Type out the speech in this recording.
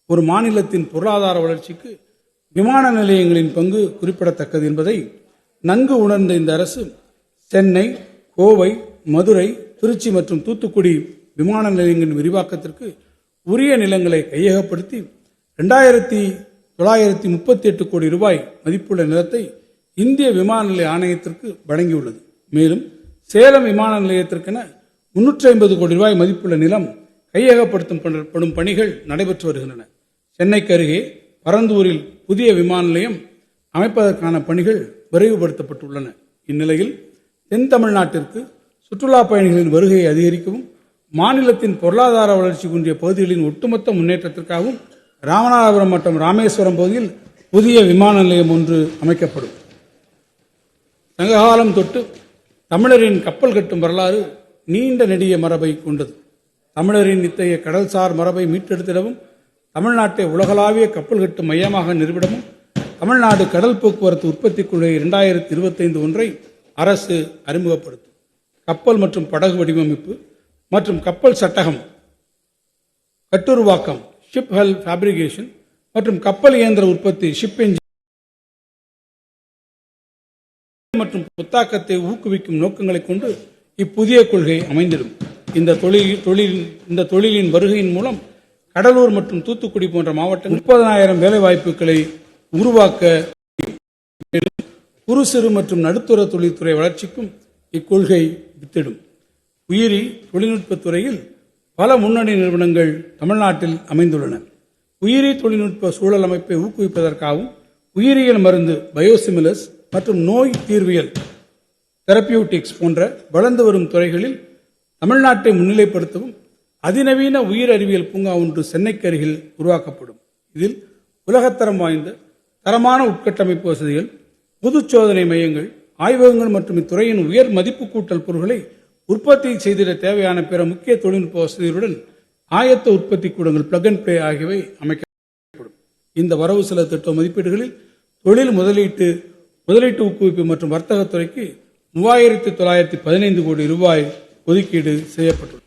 ஒரு மாநிலத்தின் பொருளாதார வளர்ச்சிக்கு விமான நிலையங்களின் பங்கு குறிப்பிடத்தக்கது என்பதை நன்கு உணர்ந்த இந்த அரசு சென்னை, கோவை, மதுரை, திருச்சி மற்றும் தூத்துக்குடி விமான நிலையங்களின் விரிவாக்கத்திற்கு உரிய நிலங்களை கையகப்படுத்தி 2938 கோடி ரூபாய் மதிப்புள்ள நிலத்தை இந்திய விமான நிலைய ஆணையத்திற்கு வழங்கியுள்ளது. மேலும் சேலம் விமான நிலையத்திற்கென 350 கோடி ரூபாய் மதிப்புள்ள நிலம் கையகப்படுத்தப்படும் பணிகள் நடைபெற்று வருகின்றன. சென்னைக்கு அருகே பரந்தூரில் புதிய விமான நிலையம் அமைப்பதற்கான பணிகள் விரைவுபடுத்தப்பட்டுள்ளன. இந்நிலையில் தென் தமிழ்நாட்டிற்கு சுற்றுலா பயணிகளின் வருகையை அதிகரிக்கவும் மாநிலத்தின் பொருளாதார வளர்ச்சி குன்றிய பகுதிகளின் ஒட்டுமொத்த முன்னேற்றத்திற்காகவும் ராமநாதபுரம் மற்றும் ராமேஸ்வரம் பகுதியில் புதிய விமான நிலையம் ஒன்று அமைக்கப்படும். சங்ககாலம் தொட்டு தமிழரின் கப்பல் கட்டும் வரலாறு நீண்ட நெடிய மரபை கொண்டது. தமிழரின் இத்தகைய கடல்சார் மரபை மீட்டெடுத்திடவும் தமிழ்நாட்டை உலகளாவிய கப்பல் கட்டும் மையமாக நிறுவிடவும் தமிழ்நாடு கடல் போக்குவரத்து உற்பத்தி கொள்கை 2025 ஒன்றை அரசு அறிமுகப்படுத்தும். கப்பல் மற்றும் படகு வடிவமைப்பு மற்றும் கப்பல் சட்டகம், கட்டுருவாக்கம், ஷிப் ஹல் ஃபேப்ரிகேஷன் மற்றும் கப்பல் இயந்திர உற்பத்தி, ஷிப் என்ஜின் மற்றும் புத்தாக்கத்தை ஊக்குவிக்கும் நோக்கங்களை கொண்டு இப்புதிய கொள்கை அமைந்திடும். இந்த தொழிலின் வருகையின் மூலம் கடலூர் மற்றும் தூத்துக்குடி போன்ற மாவட்டங்கள் 30,000 வேலை வாய்ப்புகளை உருவாக்க, குறு சிறு மற்றும் நடுத்தர தொழில்துறை வளர்ச்சிக்கும் இக்கொள்கை வித்திடும். உயிரி தொழில்நுட்பத் துறையில் பல முன்னணி நிறுவனங்கள் தமிழ்நாட்டில் அமைந்துள்ளன. உயிரி தொழில்நுட்ப சூழல் அமைப்பை ஊக்குவிப்பதற்காகவும் உயிரியல் மருந்து, பயோசிமிலஸ் மற்றும் நோய் தீர்வியல், தெரபியூட்டிக்ஸ் போன்ற வளர்ந்து வரும் துறைகளில் தமிழ்நாட்டை முன்னிலைப்படுத்தவும் அதிநவீன உயிர் அறிவியல் பூங்கா ஒன்று சென்னைக்கு அருகில் உருவாக்கப்படும். இதில் உலகத்தரம் வாய்ந்த தரமான உட்கட்டமைப்பு வசதிகள், பொது சோதனை மையங்கள், ஆய்வகங்கள் மற்றும் இத்துறையின் உயர் மதிப்பு கூட்டல் பொருட்களை உற்பத்தி செய்திட தேவையான பிற முக்கிய தொழில்நுட்ப வசதிகளுடன் ஆயத்த உற்பத்தி கூடங்கள், பிளக் அண்ட் பிளே ஆகியவை அமைக்கப்படும். இந்த வரவு செலவு திட்ட மதிப்பீடுகளில் தொழில் முதலீட்டு ஊக்குவிப்பு மற்றும் வர்த்தகத்துறைக்கு 3,915 கோடி ரூபாய் ஒதுக்கீடு செய்யப்பட்டுள்ளது.